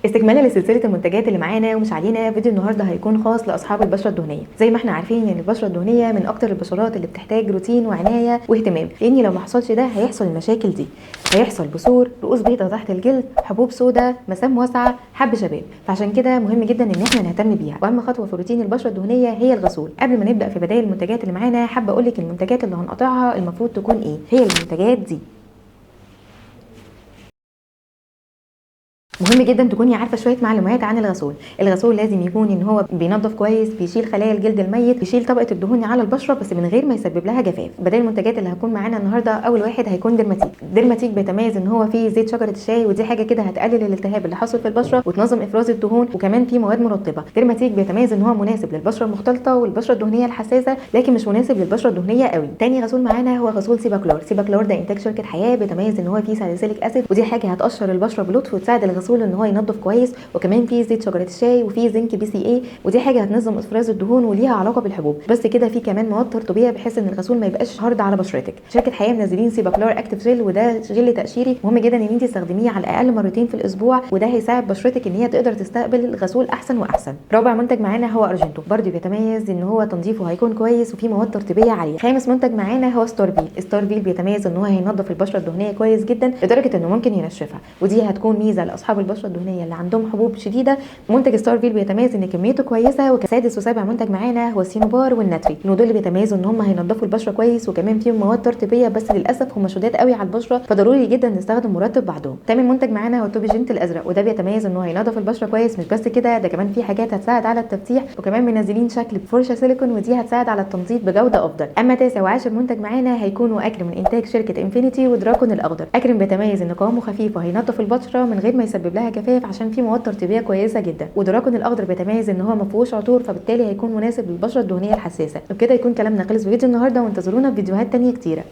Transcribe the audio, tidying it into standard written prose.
استكمالا لسلسله المنتجات اللي معانا ومش علينا، فيديو النهارده هيكون خاص لاصحاب البشره الدهنيه. زي ما احنا عارفين ان البشره الدهنيه من اكتر البشرات اللي بتحتاج روتين وعنايه واهتمام، لان لو ما حصلش ده هيحصل المشاكل دي، هيحصل بثور، رؤوس بيضاء تحت الجلد، حبوب سوداء، مسام واسعه، حب شباب. فعشان كده مهم جدا ان احنا نهتم بيها. واهم خطوه في روتين البشره الدهنيه هي الغسول. قبل ما نبدا في بدائل المنتجات اللي معانا، حابه اقول لك المنتجات اللي هنقطعها المفروض تكون ايه. هي المنتجات دي مهم جدا تكوني عارفه شويه معلومات عن الغسول. الغسول لازم يكون ان هو بينظف كويس، بيشيل خلايا الجلد الميت، بيشيل طبقه الدهون على البشره بس من غير ما يسبب لها جفاف. بدل المنتجات اللي هتكون معانا النهارده، اول واحد هيكون ديرماتيك. ديرماتيك بيتميز ان هو فيه زيت شجره الشاي، ودي حاجه كده هتقلل الالتهاب اللي حاصل في البشره وتنظم افراز الدهون، وكمان فيه مواد مرطبه. ديرماتيك بيتميز ان هو مناسب للبشره المختلطه والبشره الدهنيه الحساسه، لكن مش مناسب للبشره الدهنيه قوي. تاني غسول معانا هو غسول سيباكلور. سيباكلور ده انتاج شركه حياه، بيتميز ان هو فيه ساليسيليك اسيد، ودي حاجه هتقشر البشره بلطف وتساعد الغسول ان هو ينظف كويس. وكمان في زيت شجره الشاي، وفي زنك BCA، ودي حاجه هتنظم افراز الدهون وليها علاقه بالحبوب. بس كده في كمان مواد ترطيبيه بحيث ان الغسول ما يبقاش هارد على بشرتك. شركه حياه منزلين سيباكلور اكتيف جل، وده جل تقشيري مهم جدا ان انت تستخدميه على الاقل مرتين في الاسبوع، وده هيساعد بشرتك ان هي تقدر تستقبل الغسول احسن واحسن. رابع منتج معانا هو ارجنتو، برضه بيتميز ان هو تنظيفه هيكون كويس وفي مواد ترطيبيه عاليه. خامس منتج معانا هو ستارفيل. ستارفيل بيتميز ان هو هينظف البشره الدهنيه كويس جدا لدرجه انه ممكن ينشفها، ودي هتكون ميزه لاصحاب البشره الدهنيه اللي عندهم حبوب شديده. منتج ستارفيل بيتميز ان كميته كويسه. وسادس وسابع منتج معانا هو السينوبار والناتري. دول بيتميزوا ان هم هينضفوا البشره كويس، وكمان فيهم مواد ترطيبيه بس للاسف هم شداد قوي على البشره، فضروري جدا نستخدم مرطب بعدهم. تامن منتج معانا هو توبي جنت الازرق، وده بيتميز ان هو هينضف البشره كويس. مش بس كده، ده كمان في حاجات هتساعد على التفتيح، وكمان منزلين شكل بفرشه سيليكون، ودي هتساعد على التنظيف بجوده افضل. اما تاسع وعاشر منتج معانا هيكونوا اكرم من انتاج شركه انفينيتي ودراكون الاخضر. اكرم بيتميز ان قوامه خفيف وهينضف البشره من غير ما يسبب لها جفاف عشان في مواد ترطيبيه كويسه جدا. ودراكون الاخضر بيتميز ان هو ما فيهوش عطور، فبالتالي هيكون مناسب للبشره الدهنيه الحساسه. وبكده يكون كلامنا خلص في فيديو النهارده، وانتظرونا في فيديوهات تانية كتيره.